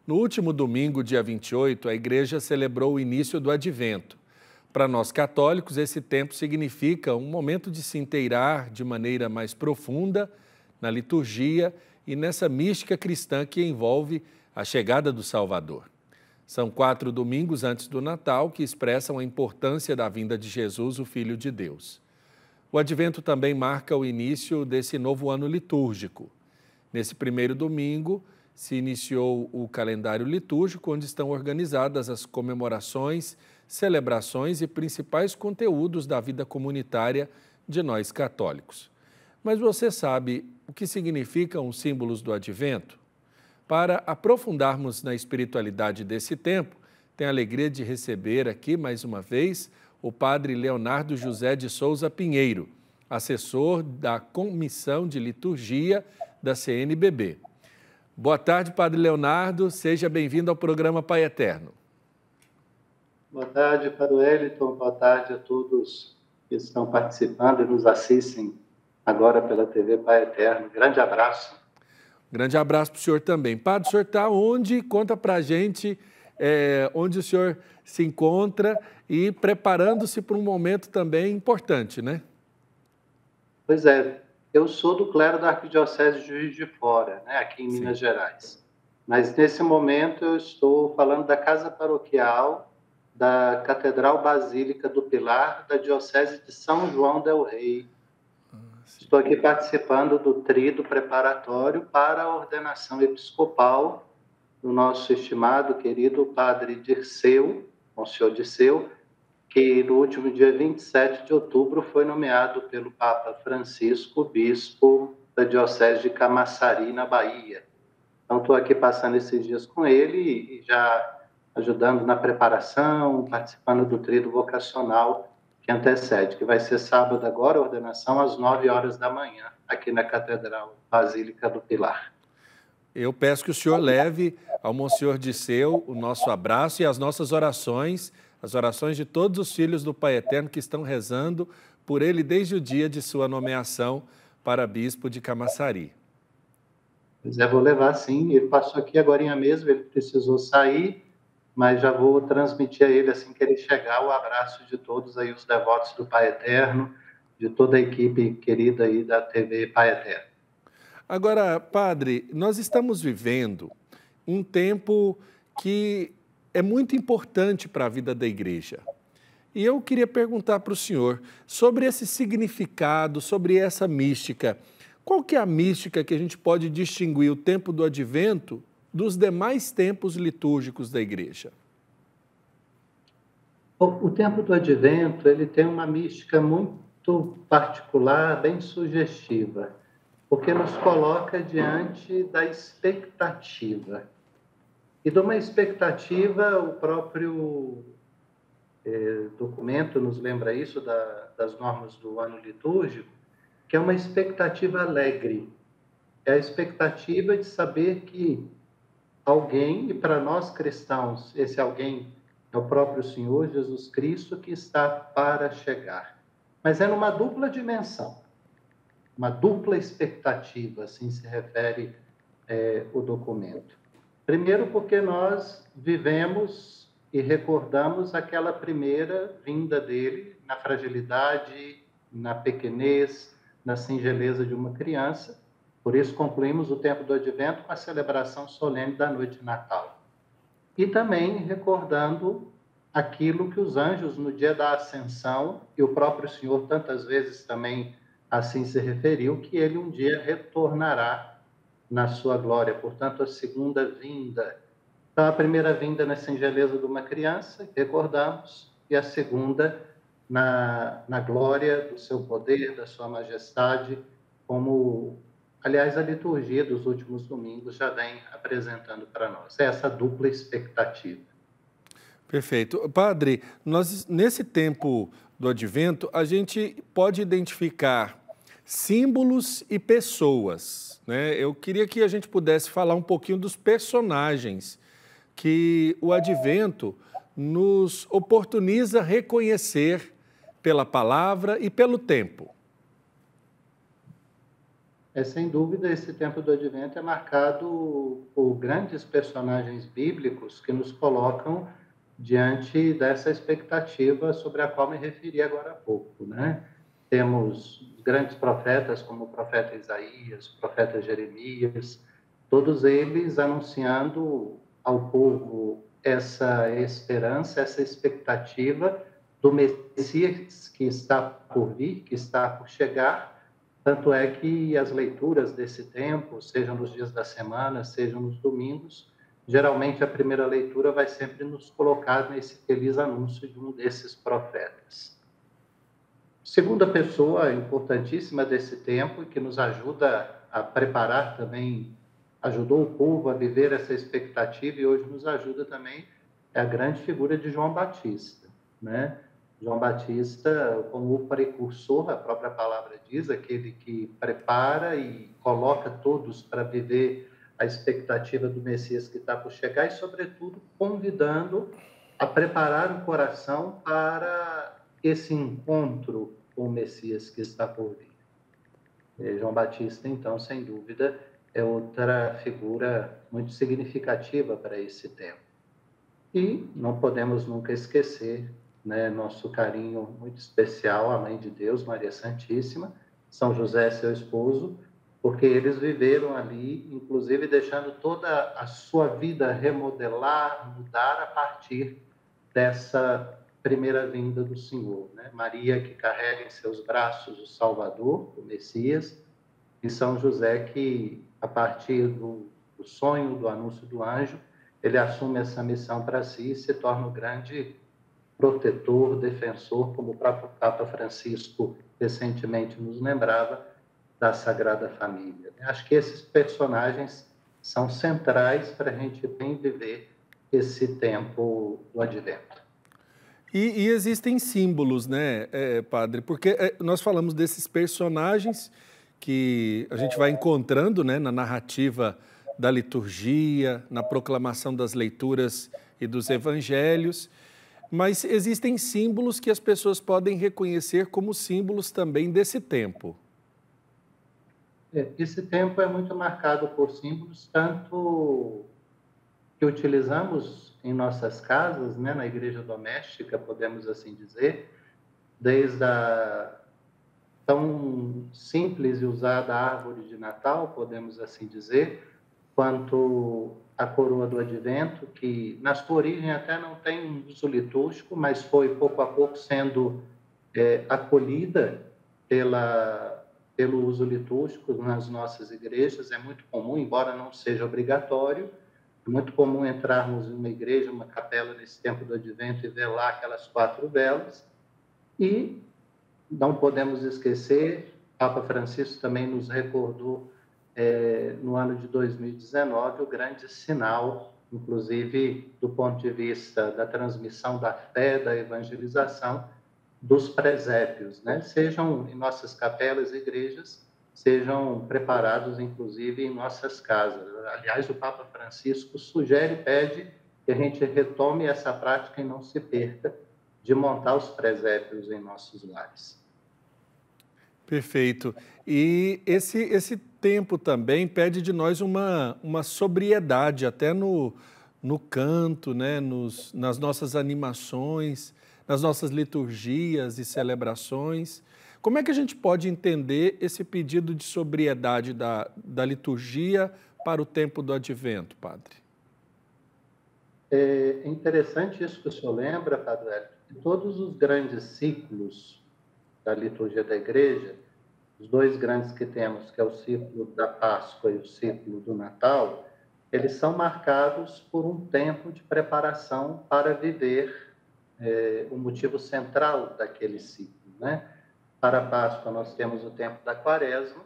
No último domingo, dia 28, a Igreja celebrou o início do Advento. Para nós católicos, esse tempo significa um momento de se inteirar de maneira mais profunda na liturgia e nessa mística cristã que envolve a chegada do Salvador. São 4 domingos antes do Natal que expressam a importância da vinda de Jesus, o Filho de Deus. O Advento também marca o início desse novo ano litúrgico. Nesse primeiro domingo, se iniciou o calendário litúrgico, onde estão organizadas as comemorações, celebrações e principais conteúdos da vida comunitária de nós católicos. Mas você sabe o que significam os símbolos do Advento? Para aprofundarmos na espiritualidade desse tempo, tenho a alegria de receber aqui, mais uma vez, o padre Leonardo José de Souza Pinheiro, assessor da Comissão de Liturgia da CNBB. Boa tarde, padre Leonardo, seja bem-vindo ao programa Pai Eterno. Boa tarde, padre Wellington, boa tarde a todos que estão participando e nos assistem agora pela TV Pai Eterno. Grande abraço. Grande abraço para o senhor também. Padre, o senhor está onde? Conta para a gente onde o senhor se encontra e preparando-se para um momento também importante, né? Pois é, eu sou do clero da Arquidiocese de Juiz de Fora, né, aqui em Minas Gerais. Mas nesse momento eu estou falando da Casa Paroquial da Catedral Basílica do Pilar, da Diocese de São João del Rei. Estou aqui participando do tríduo preparatório para a ordenação episcopal do nosso estimado, querido padre Dirceu, Monsenhor Dirceu, que no último dia 27 de outubro foi nomeado pelo Papa Francisco bispo da Diocese de Camaçari, na Bahia. Então, estou aqui passando esses dias com ele e já ajudando na preparação, participando do tríduo vocacional que antecede, que vai ser sábado agora, a ordenação às 9 horas da manhã, aqui na Catedral Basílica do Pilar. Eu peço que o senhor leve ao Monsenhor Dirceu o nosso abraço e as nossas orações, as orações de todos os filhos do Pai Eterno que estão rezando por ele desde o dia de sua nomeação para bispo de Camaçari. Pois é, vou levar sim. Ele passou aqui agorinha mesmo, ele precisou sair, mas já vou transmitir a ele assim que ele chegar o abraço de todos aí os devotos do Pai Eterno, de toda a equipe querida aí da TV Pai Eterno. Agora, padre, nós estamos vivendo um tempo que é muito importante para a vida da igreja. E eu queria perguntar para o senhor sobre esse significado, sobre essa mística. Qual que é a mística que a gente pode distinguir o tempo do Advento dos demais tempos litúrgicos da igreja? O tempo do Advento, ele tem uma mística muito particular, bem sugestiva, porque nos coloca diante da expectativa. E de uma expectativa, o próprio documento nos lembra isso, das normas do ano litúrgico, que é uma expectativa alegre. É a expectativa de saber que alguém, e para nós cristãos, esse alguém é o próprio Senhor Jesus Cristo que está para chegar. Mas é numa dupla dimensão, uma dupla expectativa, assim se refere o documento. Primeiro porque nós vivemos e recordamos aquela primeira vinda dele na fragilidade, na pequenez, na singeleza de uma criança. Por isso concluímos o tempo do Advento com a celebração solene da noite de Natal. E também recordando aquilo que os anjos no dia da Ascensão, e o próprio Senhor tantas vezes também assim se referiu, que ele um dia retornará na sua glória, portanto, a segunda vinda. Então, a primeira vinda na singeleza de uma criança, recordamos, e a segunda na glória do seu poder, da sua majestade, como, aliás, a liturgia dos últimos domingos já vem apresentando para nós. É essa dupla expectativa. Perfeito. Padre, nós, nesse tempo do Advento, a gente pode identificar símbolos e pessoas, né? Eu queria que a gente pudesse falar um pouquinho dos personagens que o Advento nos oportuniza reconhecer pela palavra e pelo tempo. Sem dúvida, esse tempo do Advento é marcado por grandes personagens bíblicos que nos colocam diante dessa expectativa sobre a qual me referi agora há pouco, né? Temos grandes profetas como o profeta Isaías, o profeta Jeremias, todos eles anunciando ao povo essa esperança, essa expectativa do Messias que está por vir, que está por chegar. Tanto é que as leituras desse tempo, sejam nos dias da semana, sejam nos domingos, geralmente a primeira leitura vai sempre nos colocar nesse feliz anúncio de um desses profetas. Segunda pessoa importantíssima desse tempo e que nos ajuda a preparar também, ajudou o povo a viver essa expectativa e hoje nos ajuda também, é a grande figura de João Batista, né? João Batista, como o precursor, a própria palavra diz, aquele que prepara e coloca todos para viver a expectativa do Messias que está por chegar e, sobretudo, convidando a preparar o coração para esse encontro com o Messias que está por vir. João Batista, então, sem dúvida, é outra figura muito significativa para esse tempo. E não podemos nunca esquecer, né, nosso carinho muito especial à Mãe de Deus, Maria Santíssima, São José, seu esposo, porque eles viveram ali, inclusive deixando toda a sua vida remodelar, mudar a partir dessa primeira vinda do Senhor, né? Maria que carrega em seus braços o Salvador, o Messias, e São José que, a partir do sonho, do anúncio do anjo, ele assume essa missão para si e se torna o grande protetor, defensor, como o próprio Papa Francisco recentemente nos lembrava, da Sagrada Família. Acho que esses personagens são centrais para a gente bem viver esse tempo do Advento. E existem símbolos, né, padre? Porque nós falamos desses personagens que a gente vai encontrando, né, na narrativa da liturgia, na proclamação das leituras e dos evangelhos, mas existem símbolos que as pessoas podem reconhecer como símbolos também desse tempo. Esse tempo é muito marcado por símbolos, tanto que utilizamos em nossas casas, né, na igreja doméstica, podemos assim dizer, desde a tão simples e usada árvore de Natal, podemos assim dizer, quanto a coroa do Advento, que na sua origem até não tem um uso litúrgico, mas foi pouco a pouco sendo acolhida pelo uso litúrgico nas nossas igrejas. É muito comum, embora não seja obrigatório, é muito comum entrarmos em uma igreja, uma capela nesse tempo do Advento e ver lá aquelas 4 velas. E não podemos esquecer, Papa Francisco também nos recordou no ano de 2019 o grande sinal, inclusive do ponto de vista da transmissão da fé, da evangelização, dos presépios, né? Sejam em nossas capelas e igrejas, sejam preparados, inclusive, em nossas casas. Aliás, o Papa Francisco sugere e pede que a gente retome essa prática e não se perca de montar os presépios em nossos lares. Perfeito. E esse tempo também pede de nós uma sobriedade, até no canto, né? Nas nossas animações, nas nossas liturgias e celebrações. Como é que a gente pode entender esse pedido de sobriedade da liturgia para o tempo do Advento, padre? É interessante isso que o senhor lembra, Padre Hélio, que todos os grandes ciclos da liturgia da Igreja, os 2 grandes que temos, que é o ciclo da Páscoa e o ciclo do Natal, eles são marcados por um tempo de preparação para viver o motivo central daquele ciclo, né? Para a Páscoa nós temos o tempo da Quaresma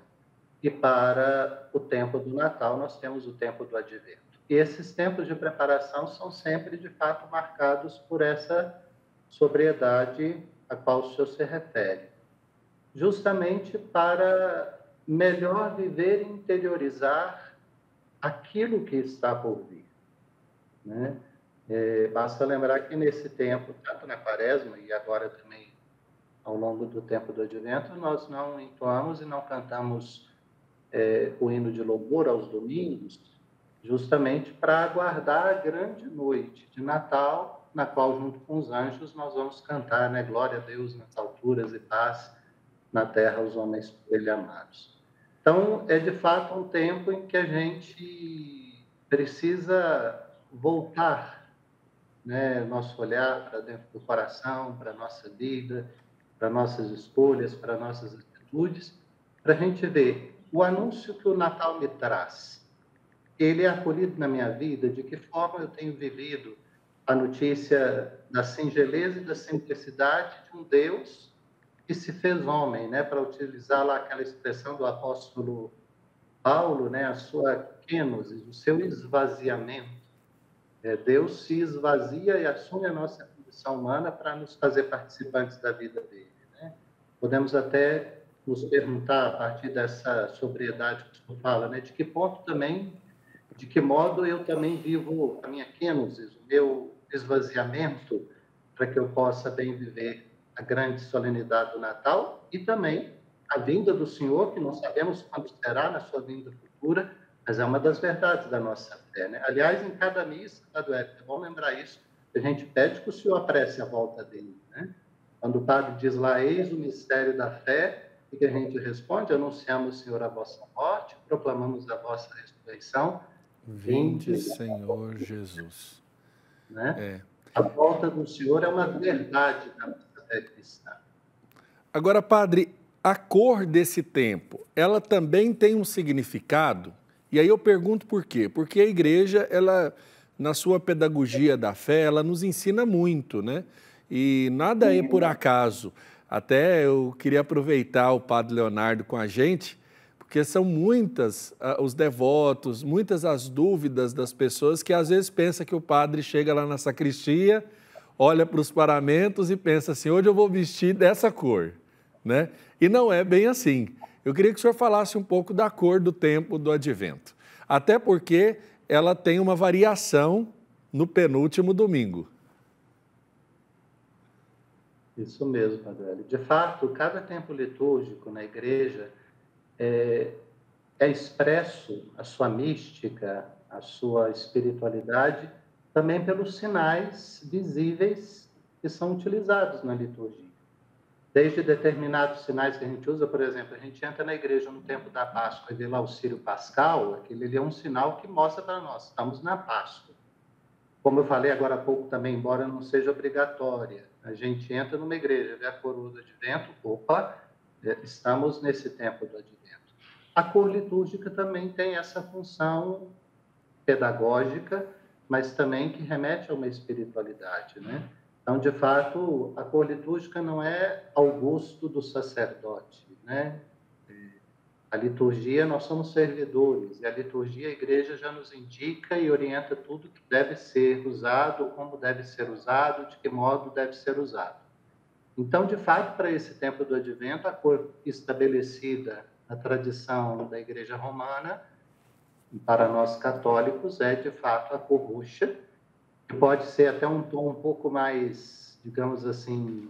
e para o tempo do Natal nós temos o tempo do Advento. E esses tempos de preparação são sempre, de fato, marcados por essa sobriedade a qual o senhor se refere, justamente para melhor viver e interiorizar aquilo que está por vir, né? Basta lembrar que nesse tempo, tanto na Quaresma e agora também ao longo do tempo do Advento, nós não entoamos e não cantamos o hino de louvor aos domingos, justamente para aguardar a grande noite de Natal, na qual, junto com os anjos, nós vamos cantar, né? Glória a Deus nas alturas e paz na terra aos homens por ele amados. Então, é de fato um tempo em que a gente precisa voltar, né, nosso olhar para dentro do coração, para a nossa vida, para nossas escolhas, para nossas atitudes, para a gente ver o anúncio que o Natal me traz. Ele é acolhido na minha vida, de que forma eu tenho vivido a notícia da singeleza e da simplicidade de um Deus que se fez homem, né, para utilizar lá aquela expressão do apóstolo Paulo, né, a sua kenosis, o seu esvaziamento. Deus se esvazia e assume a nossa condição humana para nos fazer participantes da vida dele, né? Podemos até nos perguntar, a partir dessa sobriedade que você fala, né, de que modo eu também vivo a minha kenosis, o meu esvaziamento, para que eu possa bem viver a grande solenidade do Natal e também a vinda do Senhor, que não sabemos quando será na sua vinda futura, mas é uma das verdades da nossa fé, né? Aliás, em cada missa, é bom lembrar isso, a gente pede que o Senhor apresse a volta dele, né? Quando o padre diz lá, eis o mistério da fé, e que a gente responde, anunciamos, Senhor, a vossa morte, proclamamos a vossa ressurreição. Vinde, Senhor Jesus. Né? A volta do Senhor é uma verdade da nossa fé cristã. Agora, padre, a cor desse tempo, ela também tem um significado? E aí eu pergunto por quê? Porque a igreja, ela, na sua pedagogia da fé, ela nos ensina muito, né? E nada é por acaso. Até eu queria aproveitar o padre Leonardo com a gente, porque são muitas os devotos, muitas as dúvidas das pessoas que às vezes pensam que o padre chega lá na sacristia, olha para os paramentos e pensa assim, hoje eu vou vestir dessa cor, né? E não é bem assim. Eu queria que o senhor falasse um pouco da cor do tempo do Advento, até porque ela tem uma variação no penúltimo domingo. Isso mesmo, Padre. De fato, cada tempo litúrgico na igreja é expresso a sua mística, a sua espiritualidade, também pelos sinais visíveis que são utilizados na liturgia. Desde determinados sinais que a gente usa, por exemplo, a gente entra na igreja no tempo da Páscoa e vê lá o Círio Pascal, aquele é um sinal que mostra para nós, estamos na Páscoa. Como eu falei agora há pouco também, embora não seja obrigatória, a gente entra numa igreja, vê a coroa do Advento, opa, estamos nesse tempo do Advento. A cor litúrgica também tem essa função pedagógica, mas também que remete a uma espiritualidade, né? Então, de fato, a cor litúrgica não é ao gosto do sacerdote, né? A liturgia, nós somos servidores, e a liturgia, a igreja já nos indica e orienta tudo que deve ser usado, como deve ser usado, de que modo deve ser usado. Então, de fato, para esse tempo do Advento, a cor estabelecida na tradição da Igreja Romana, para nós católicos, é, de fato, a cor roxa, que pode ser até um tom um pouco mais, digamos assim,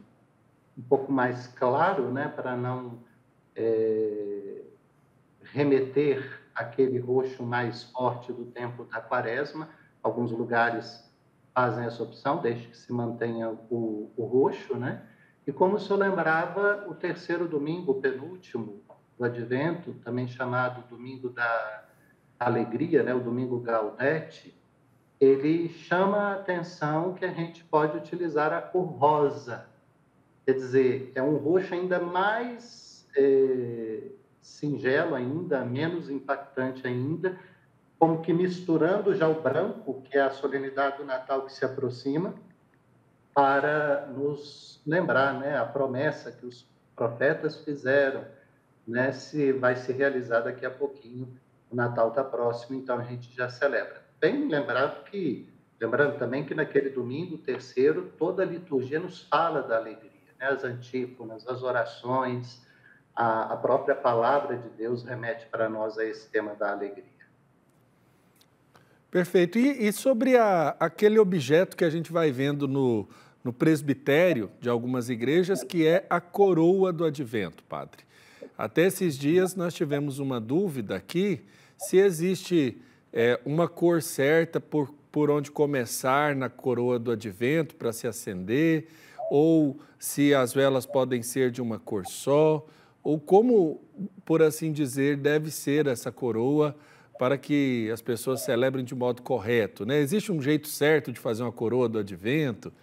um pouco mais claro, né, para não remeter aquele roxo mais forte do tempo da Quaresma. Alguns lugares fazem essa opção, desde que se mantenha o roxo, né? E como o senhor lembrava, o terceiro domingo, o penúltimo do Advento, também chamado Domingo da Alegria, né? O Domingo Gaudete, ele chama a atenção que a gente pode utilizar a cor rosa. Quer dizer, é um roxo ainda mais singelo ainda, menos impactante ainda, como que misturando já o branco, que é a solenidade do Natal que se aproxima, para nos lembrar, né, a promessa que os profetas fizeram, né, se vai se realizar daqui a pouquinho. O Natal está próximo, então a gente já celebra. Bem lembrando também que naquele domingo, terceiro, toda a liturgia nos fala da alegria, né? As antífonas, as orações, a própria palavra de Deus remete para nós a esse tema da alegria. Perfeito. E sobre aquele objeto que a gente vai vendo no presbitério de algumas igrejas, que é a coroa do Advento, padre. Até esses dias nós tivemos uma dúvida aqui se existe uma cor certa por onde começar na coroa do advento para se acender, ou se as velas podem ser de uma cor só, ou como, por assim dizer, deve ser essa coroa para que as pessoas celebrem de modo correto, né? Existe um jeito certo de fazer uma coroa do advento?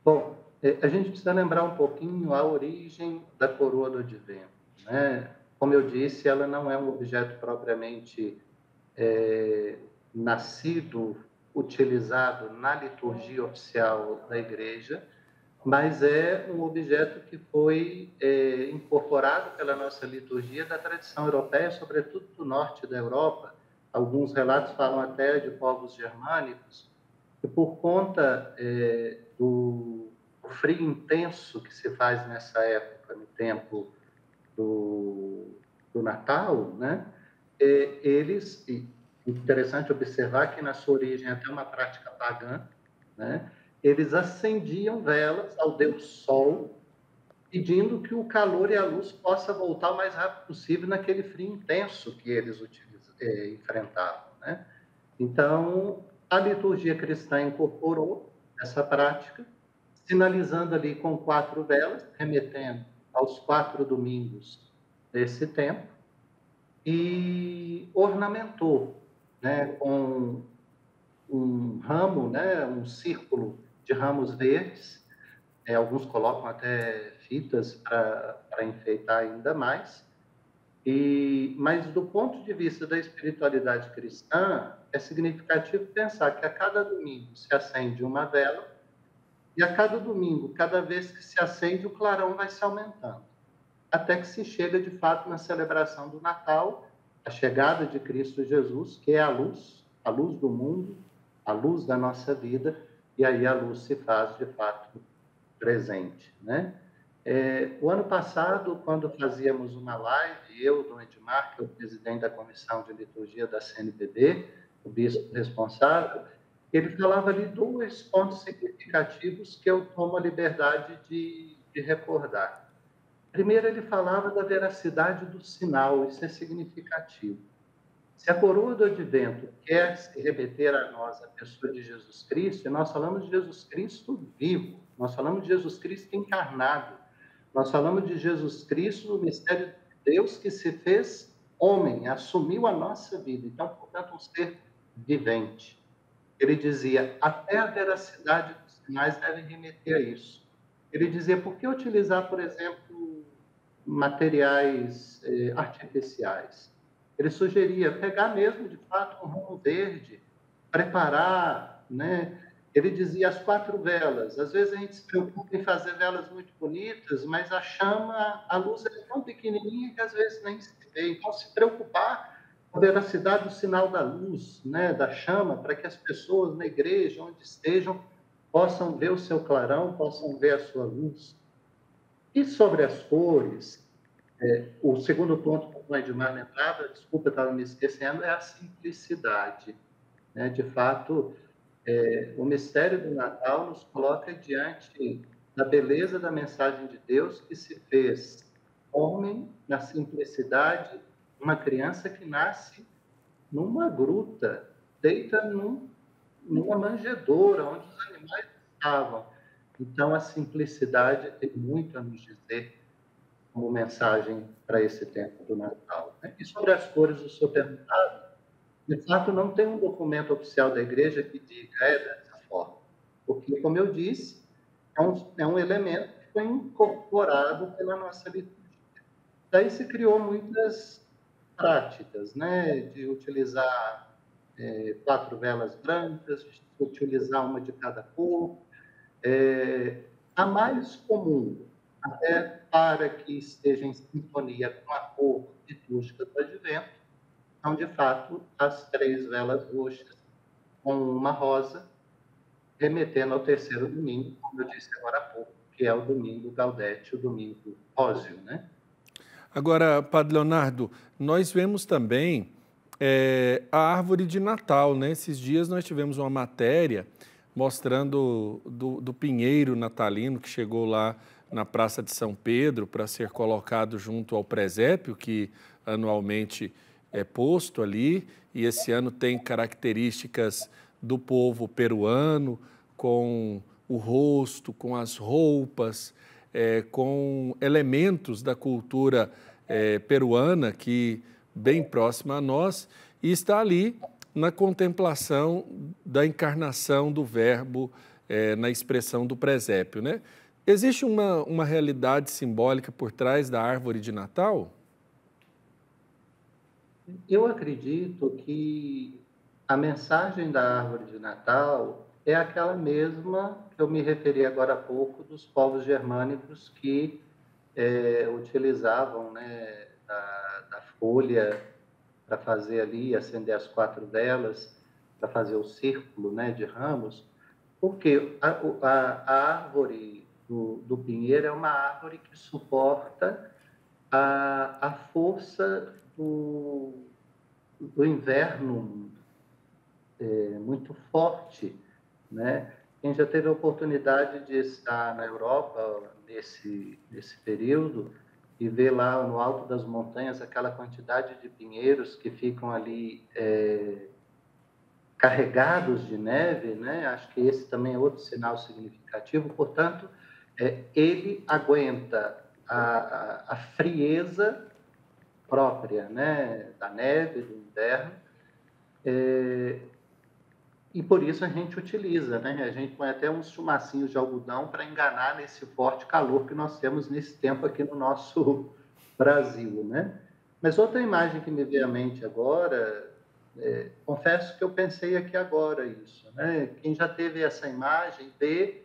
Bom, a gente precisa lembrar um pouquinho a origem da coroa do advento, né? Como eu disse, ela não é um objeto propriamente nascido, utilizado na liturgia oficial da igreja, mas é um objeto que foi incorporado pela nossa liturgia da tradição europeia, sobretudo do norte da Europa. Alguns relatos falam até de povos germânicos, e por conta do frio intenso que se faz nessa época, no tempo do Natal, né? Eles, interessante observar que na sua origem é até uma prática pagã, né? Eles acendiam velas ao Deus Sol, pedindo que o calor e a luz possa voltar o mais rápido possível naquele frio intenso que eles enfrentavam, né? Então, a liturgia cristã incorporou essa prática, sinalizando ali com 4 velas, remetendo aos 4 domingos desse tempo, e ornamentou, né, com um ramo, né, um círculo de ramos verdes, alguns colocam até fitas para enfeitar ainda mais, mas do ponto de vista da espiritualidade cristã, é significativo pensar que a cada domingo se acende uma vela, e a cada domingo, cada vez que se acende, o clarão vai se aumentando, até que se chega, de fato, na celebração do Natal, a chegada de Cristo Jesus, que é a luz do mundo, a luz da nossa vida, e aí a luz se faz, de fato, presente, né? O ano passado, quando fazíamos uma live, eu, Dom Edmar, que é o presidente da Comissão de Liturgia da CNBB, o bispo responsável, ele falava ali 2 pontos significativos que eu tomo a liberdade de recordar. Primeiro, ele falava da veracidade do sinal, isso é significativo. Se a coroa do advento quer se remeter a nós, a pessoa de Jesus Cristo, e nós falamos de Jesus Cristo vivo, nós falamos de Jesus Cristo encarnado, nós falamos de Jesus Cristo no mistério de Deus que se fez homem, assumiu a nossa vida, então, portanto, um ser vivente. Ele dizia, até a veracidade dos sinais deve remeter a isso. Ele dizia, por que utilizar, por exemplo, materiais artificiais? Ele sugeria pegar mesmo, de fato, um ramo verde, preparar, né? Ele dizia as 4 velas. Às vezes a gente se preocupa em fazer velas muito bonitas, mas a chama, a luz é tão pequenininha que às vezes nem se vê. Então, se preocupar com a veracidade do sinal da luz, né? Da chama, para que as pessoas na igreja, onde estejam, possam ver o seu clarão, possam ver a sua luz. E sobre as cores, o segundo ponto que o Edmar lembrava, desculpa, eu estava me esquecendo, é a simplicidade, né? De fato, o mistério do Natal nos coloca diante da beleza da mensagem de Deus que se fez homem na simplicidade, uma criança que nasce numa gruta, deita numa manjedoura, onde os animais estavam. Então, a simplicidade tem muito a nos dizer como mensagem para esse tempo do Natal, né? E sobre as cores do seu perguntado, de fato, não tem um documento oficial da igreja que diga dessa forma, porque, como eu disse, é um elemento que foi incorporado pela nossa liturgia. Daí se criou muitas práticas, né, de utilizar 4 velas brancas, de utilizar uma de cada cor. A mais comum, até para que esteja em sintonia com a cor litúrgica do advento, são, de fato, as 3 velas roxas com uma rosa, remetendo ao 3º domingo, como eu disse agora há pouco, que é o domingo Gaudete, o domingo róseo, né? Agora, Padre Leonardo, nós vemos também a árvore de Natal, né? Esses dias nós tivemos uma matéria mostrando do pinheiro natalino que chegou lá na Praça de São Pedro para ser colocado junto ao presépio, que anualmente é posto ali, e esse ano tem características do povo peruano, com o rosto, com as roupas, com elementos da cultura peruana, que bem próxima a nós, e está ali na contemplação da encarnação do Verbo, na expressão do presépio, né? Existe uma realidade simbólica por trás da árvore de Natal? Eu acredito que a mensagem da árvore de Natal é aquela mesma que eu me referi agora há pouco dos povos germânicos que utilizavam, né, da folha para fazer ali, acender as 4 velas, para fazer o círculo, né, de ramos, porque a árvore do pinheiro é uma árvore que suporta a força do inverno muito forte, né? Quem já teve a oportunidade de estar na Europa nesse período e ver lá no alto das montanhas aquela quantidade de pinheiros que ficam ali carregados de neve, né? Acho que esse também é outro sinal significativo. Portanto, ele aguenta a frieza própria, né, da neve, do inverno, e por isso a gente utiliza, né? A gente põe até uns chumacinhos de algodão para enganar nesse forte calor que nós temos nesse tempo aqui no nosso Brasil, né? Mas outra imagem que me veio à mente agora, confesso que eu pensei aqui agora isso, né? Quem já teve essa imagem vê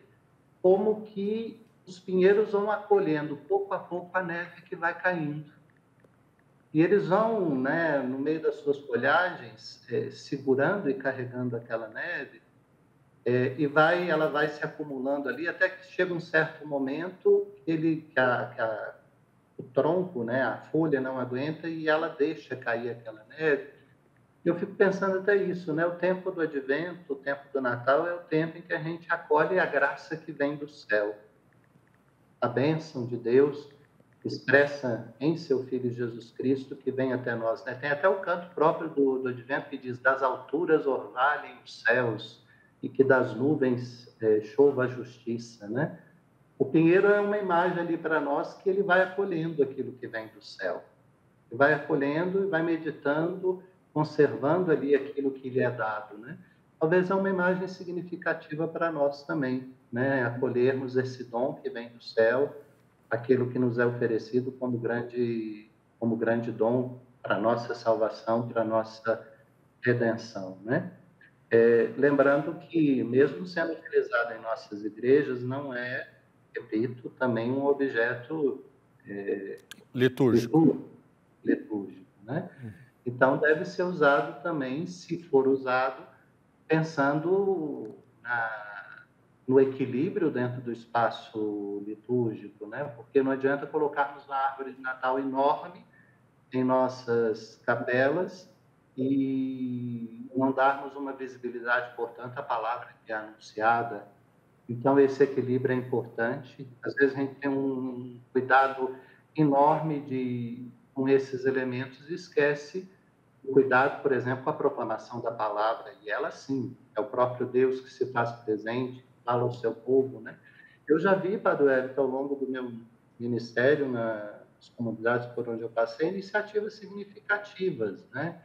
como que os pinheiros vão acolhendo pouco a pouco a neve que vai caindo. E eles vão, né, no meio das suas folhagens, segurando e carregando aquela neve, ela vai se acumulando ali, até que chega um certo momento que o tronco, né, a folha não aguenta e ela deixa cair aquela neve. Eu fico pensando até isso, né? O tempo do Advento, o tempo do Natal é o tempo em que a gente acolhe a graça que vem do céu. A bênção de Deus expressa em seu Filho Jesus Cristo, que vem até nós, né? Tem até o canto próprio do Advento que diz: das alturas orvalhem os céus e que das nuvens chova a justiça, né? O pinheiro é uma imagem ali para nós que ele vai acolhendo aquilo que vem do céu. Ele vai acolhendo e vai meditando, conservando ali aquilo que lhe é dado, né? Talvez é uma imagem significativa para nós também, né? Acolhermos esse dom que vem do céu, aquilo que nos é oferecido como grande dom para a nossa salvação, para a nossa redenção, né? Lembrando que, mesmo sendo utilizado em nossas igrejas, não é, repito, também um objeto litúrgico, né? Então, deve ser usado também, se for usado, pensando no equilíbrio dentro do espaço litúrgico, né? Porque não adianta colocarmos uma árvore de Natal enorme em nossas capelas e não darmos uma visibilidade, portanto, à palavra que é anunciada. Então, esse equilíbrio é importante. Às vezes, a gente tem um cuidado enorme com esses elementos e esquece o cuidado, por exemplo, com a proclamação da palavra. E ela, sim, é o próprio Deus que se faz presente, fala ao seu povo, né? Eu já vi, Padre Everton, ao longo do meu ministério, nas comunidades por onde eu passei, iniciativas significativas, né?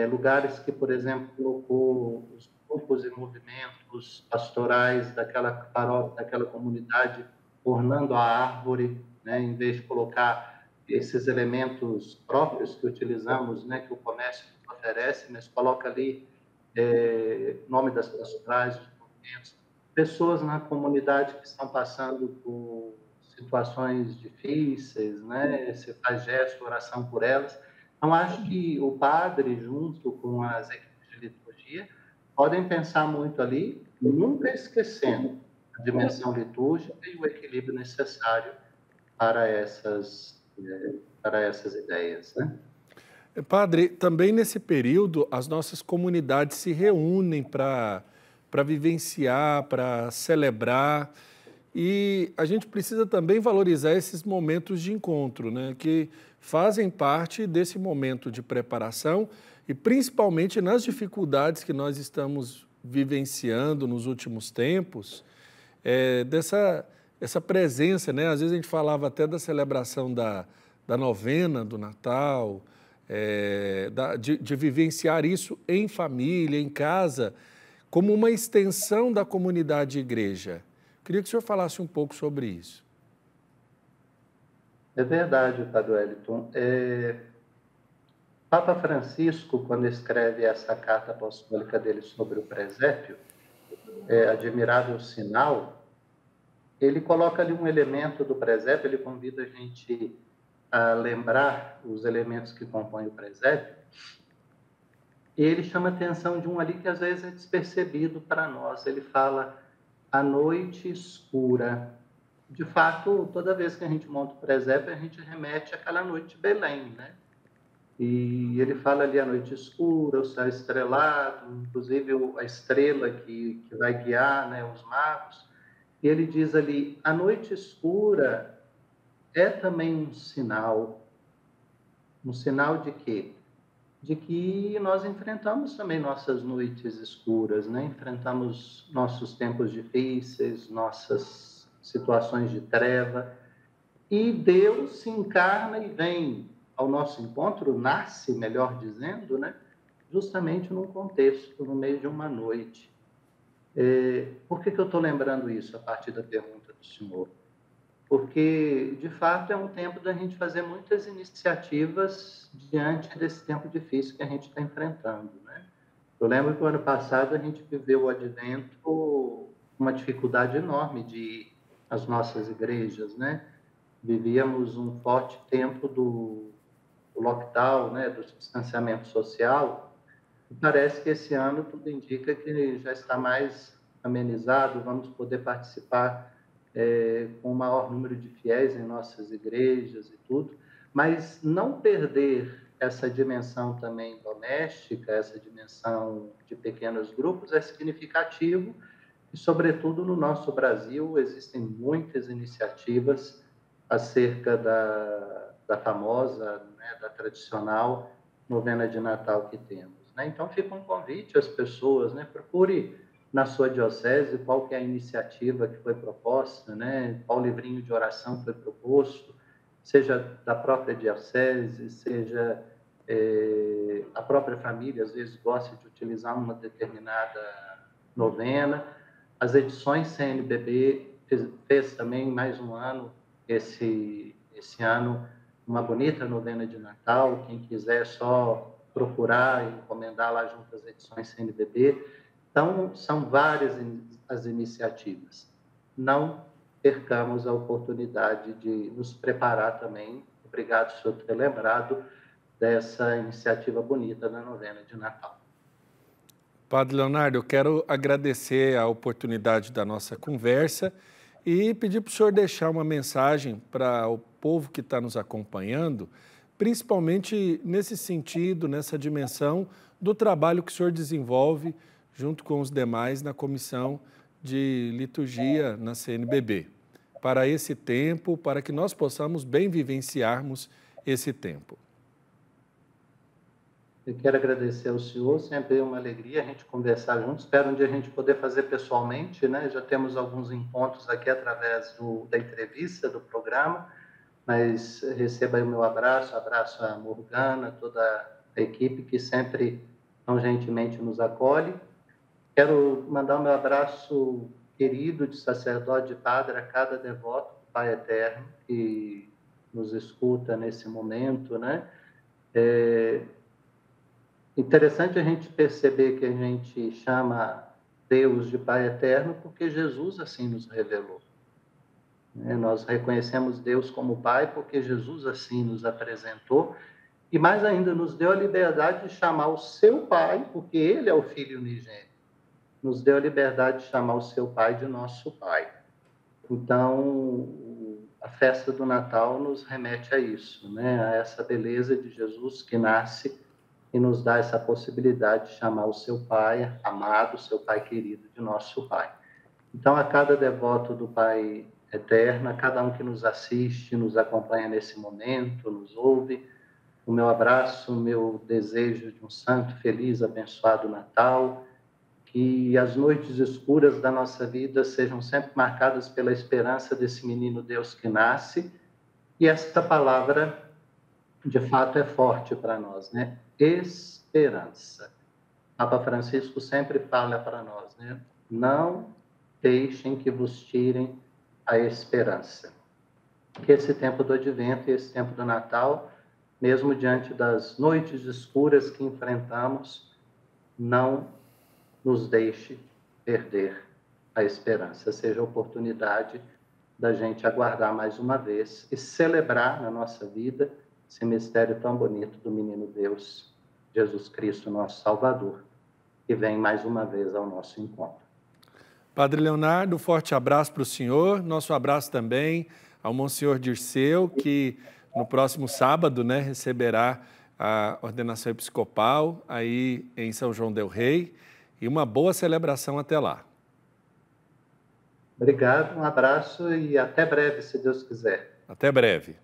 Lugares que, por exemplo, colocou os grupos e movimentos pastorais daquela paróquia, daquela comunidade, ornando a árvore, né? Em vez de colocar esses elementos próprios que utilizamos, né? Que o comércio oferece, mas coloca ali nome das pastorais, dos movimentos, pessoas na comunidade que estão passando por situações difíceis, né? Você faz gesto, oração por elas. Então, acho que o padre, junto com as equipes de liturgia, podem pensar muito ali, nunca esquecendo a dimensão litúrgica e o equilíbrio necessário para essas ideias, né? Padre, também nesse período as nossas comunidades se reúnem para vivenciar, para celebrar. E a gente precisa também valorizar esses momentos de encontro, né, que fazem parte desse momento de preparação e principalmente nas dificuldades que nós estamos vivenciando nos últimos tempos, essa presença, né? Às vezes a gente falava até da celebração da novena do Natal, de vivenciar isso em família, em casa, como uma extensão da comunidade igreja. Queria que o senhor falasse um pouco sobre isso. É verdade, Padre Wellington. Papa Francisco, quando escreve essa carta apostólica dele sobre o presépio, Admirável Sinal, ele coloca ali um elemento do presépio, ele convida a gente a lembrar os elementos que compõem o presépio, e ele chama a atenção de um ali que às vezes é despercebido para nós. Ele fala a noite escura. De fato, toda vez que a gente monta o presépio, a gente remete àquela noite de Belém, né? E ele fala ali a noite escura, o céu estrelado, inclusive a estrela que vai guiar, né, os magos. E ele diz ali, a noite escura é também um sinal de quê? De que nós enfrentamos também nossas noites escuras, né? Enfrentamos nossos tempos difíceis, nossas situações de treva, e Deus se encarna e vem ao nosso encontro, nasce, melhor dizendo, né? Justamente num contexto, no meio de uma noite. Por que eu estou lembrando isso a partir da pergunta do senhor? Porque, de fato, é um tempo da gente fazer muitas iniciativas diante desse tempo difícil que a gente está enfrentando, né? Eu lembro que o ano passado a gente viveu o advento uma dificuldade enorme de ir às nossas igrejas, né? Vivíamos um forte tempo do lockdown, né? Do distanciamento social. E parece que esse ano tudo indica que já está mais amenizado, vamos poder participar com o maior número de fiéis em nossas igrejas e tudo, mas não perder essa dimensão também doméstica, essa dimensão de pequenos grupos é significativo e, sobretudo, no nosso Brasil existem muitas iniciativas acerca da famosa, né, da tradicional novena de Natal que temos, né? Então, fica um convite às pessoas, né? Procure na sua diocese qual que é a iniciativa que foi proposta, né? Qual livrinho de oração foi proposto, seja da própria diocese, seja a própria família, às vezes gosta de utilizar uma determinada novena. As edições CNBB fez também mais um ano, esse ano, uma bonita novena de Natal. Quem quiser só procurar e encomendar lá junto às edições CNBB. Então, são várias as iniciativas. Não percamos a oportunidade de nos preparar também. Obrigado, senhor, por ter lembrado dessa iniciativa bonita da novena de Natal. Padre Leonardo, eu quero agradecer a oportunidade da nossa conversa e pedir para o senhor deixar uma mensagem para o povo que está nos acompanhando, principalmente nesse sentido, nessa dimensão do trabalho que o senhor desenvolve junto com os demais na Comissão de Liturgia na CNBB, para esse tempo, para que nós possamos bem vivenciarmos esse tempo. Eu quero agradecer ao senhor, sempre é uma alegria a gente conversar juntos. Espero um dia a gente poder fazer pessoalmente, né? Já temos alguns encontros aqui através da entrevista, do programa, mas receba aí o meu abraço a Morgana, toda a equipe que sempre tão gentilmente nos acolhe. Quero mandar o meu abraço querido de sacerdote, de padre, a cada devoto do Pai Eterno que nos escuta nesse momento, né? Interessante a gente perceber que a gente chama Deus de Pai Eterno porque Jesus assim nos revelou. Nós reconhecemos Deus como Pai porque Jesus assim nos apresentou e mais ainda nos deu a liberdade de chamar o seu Pai, porque Ele é o Filho unigênito. Nos deu a liberdade de chamar o seu Pai de nosso Pai. Então, a festa do Natal nos remete a isso, né? A essa beleza de Jesus que nasce e nos dá essa possibilidade de chamar o seu Pai amado, seu Pai querido, de nosso Pai. Então, a cada devoto do Pai Eterno, a cada um que nos assiste, nos acompanha nesse momento, nos ouve, o meu abraço, o meu desejo de um santo, feliz, abençoado Natal, que as noites escuras da nossa vida sejam sempre marcadas pela esperança desse menino Deus que nasce, e essa palavra, de fato, é forte para nós, né? Esperança. Papa Francisco sempre fala para nós, né? Não deixem que vos tirem a esperança. Que esse tempo do Advento e esse tempo do Natal, mesmo diante das noites escuras que enfrentamos, não nos deixe perder a esperança. Seja a oportunidade da gente aguardar mais uma vez e celebrar na nossa vida esse mistério tão bonito do menino Deus, Jesus Cristo, nosso Salvador, que vem mais uma vez ao nosso encontro. Padre Leonardo, forte abraço para o senhor, nosso abraço também ao Monsenhor Dirceu, que no próximo sábado, né, receberá a ordenação episcopal aí em São João del Rei, e uma boa celebração até lá. Obrigado, um abraço e até breve, se Deus quiser. Até breve.